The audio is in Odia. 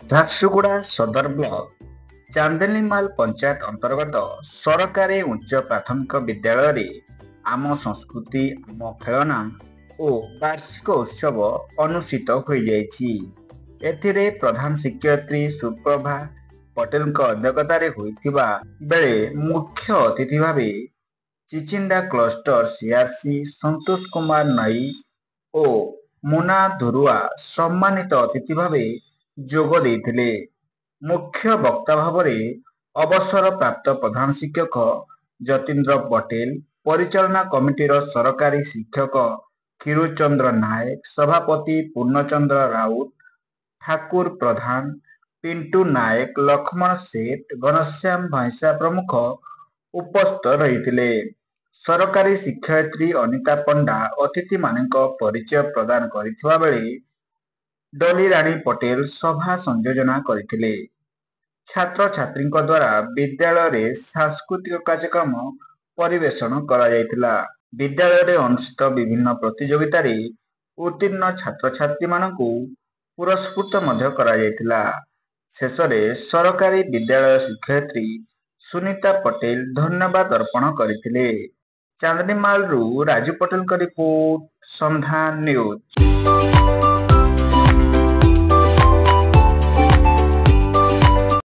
ଝାରସୁଗୁଡ଼ା ସଦର ବ୍ଲକ ଚାନ୍ଦିନୀମାଲ ପଞ୍ଚାୟତ ଅନ୍ତର୍ଗତ ସରକାରୀ ଉଚ୍ଚ ପ୍ରାଥମିକ ବିଦ୍ୟାଳୟରେ ଆମ ସଂସ୍କୃତି ଆମ ଖେଳନା ଓ ବାର୍ଷିକ ଉତ୍ସବ ଅନୁଷ୍ଠିତ ହୋଇଯାଇଛି। ଏଥିରେ ପ୍ରଧାନ ଶିକ୍ଷୟିତ୍ରୀ ସୁପ୍ରଭା ପଟେଲଙ୍କ ଅଧ୍ୟକ୍ଷତାରେ ହୋଇଥିବା ବେଳେ ମୁଖ୍ୟ ଅତିଥି ଭାବେ ଚିଚିଣ୍ଡା କ୍ଲଷ୍ଟର ସିଆରସି ସନ୍ତୋଷ କୁମାର ନାଇ ଓ ମୁନା ଧୁରୁଆ ସମ୍ମାନିତ ଅତିଥି ଭାବେ ଯୋଗ ଦେଇଥିଲେ। ମୁଖ୍ୟ ବକ୍ତା ଭାବରେ ଅବସରପ୍ରାପ୍ତ ପ୍ରଧାନ ଶିକ୍ଷକ ଯତୀନ୍ଦ୍ର ପଟେଲ, ପରିଚାଳନା କମିଟିର ସରକାରୀ ଶିକ୍ଷକ କ୍ଷୀରଚନ୍ଦ୍ର ନାୟକ, ସଭାପତି ପୂର୍ଣ୍ଣଚନ୍ଦ୍ର ରାଉତ, ଠାକୁର ପ୍ରଧାନ, ପିଣ୍ଟୁ ନାୟକ, ଲକ୍ଷ୍ମଣ ସେଠ, ଘନଶ୍ୟାମ ଭୈଁସା ପ୍ରମୁଖ ଉପସ୍ଥିତ ରହିଥିଲେ। ସରକାରୀ ଶିକ୍ଷୟିତ୍ରୀ ଅନିତା ପଣ୍ଡା ଅତିଥିମାନଙ୍କ ପରିଚୟ ପ୍ରଦାନ କରିଥିବା ବେଳେ ଡଲିରାଣୀ ପଟେଲ ସଭା ସଂଯୋଜନା କରିଥିଲେ। ଛାତ୍ରଛାତ୍ରୀଙ୍କ ଦ୍ୱାରା ବିଦ୍ୟାଳୟରେ ସାଂସ୍କୃତିକ କାର୍ଯ୍ୟକ୍ରମ ପରିବେଷଣ କରାଯାଇଥିଲା। ବିଦ୍ୟାଳୟରେ ଅନୁଷ୍ଠିତ ବିଭିନ୍ନ ପ୍ରତିଯୋଗିତାରେ ଉତ୍ତୀର୍ଣ୍ଣ ଛାତ୍ରଛାତ୍ରୀମାନଙ୍କୁ ପୁରସ୍କୃତ ମଧ୍ୟ କରାଯାଇଥିଲା। ଶେଷରେ ସରକାରୀ ବିଦ୍ୟାଳୟ ଶିକ୍ଷୟିତ୍ରୀ ସୁନିତା ପଟେଲ ଧନ୍ୟବାଦ ଅର୍ପଣ କରିଥିଲେ। ଚାନ୍ଦିନୀମାଲରୁ ରାଜୁ ପଟେଲଙ୍କ ରିପୋର୍ଟ, ସନ୍ଧାନ ନ୍ୟୁଜ।